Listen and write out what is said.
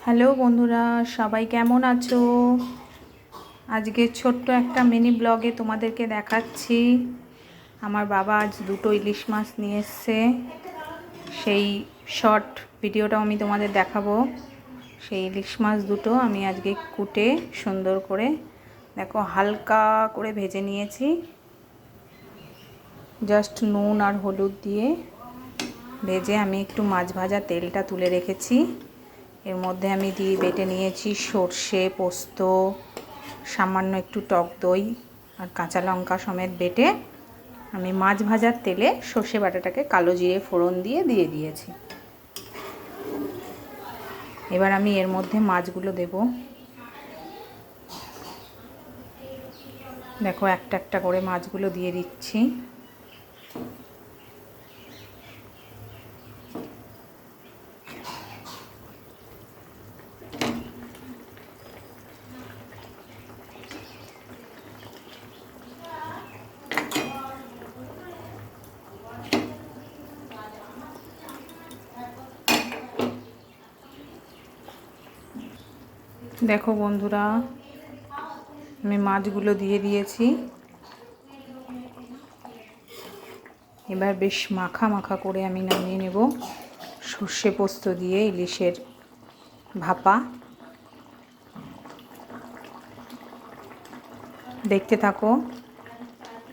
Hello বন্ধুরা, সবাই কেমন আছো? আজকে ছোট্ট একটা মিনি ব্লগে তোমাদেরকে দেখাচ্ছি। আমার বাবা আজ দুটো ইলিশ মাছ নিয়ে এসছে, সেই শর্ট ভিডিওটাও আমি তোমাদের দেখাবো। সেই ইলিশ মাছ দুটো আমি আজকে কুটে সুন্দর করে দেখো হালকা করে ভেজে নিয়েছি, জাস্ট নুন আর হলুদ দিয়ে ভেজে আমি একটু মাছ ভাজা তেলটা তুলে রেখেছি। এর মধ্যে আমি দিয়ে বেটে নিয়েছি সর্ষে, পোস্ত, সামান্য একটু টক দই আর কাঁচা লঙ্কা সমেত বেটে আমি মাছ ভাজার তেলে সর্ষে বাটাটাকে কালো জিরে ফোড়ন দিয়ে দিয়েছি। এবার আমি এর মধ্যে মাছগুলো দেব। দেখো একটা একটা করে মাছগুলো দিয়ে দিচ্ছি। দেখো বন্ধুরা, আমি মাছগুলো দিয়ে দিয়েছি। এবার বেশ মাখা মাখা করে আমি নামিয়ে নেব সর্ষে পোস্ত দিয়ে ইলিশের ভাপা। দেখতে থাকো।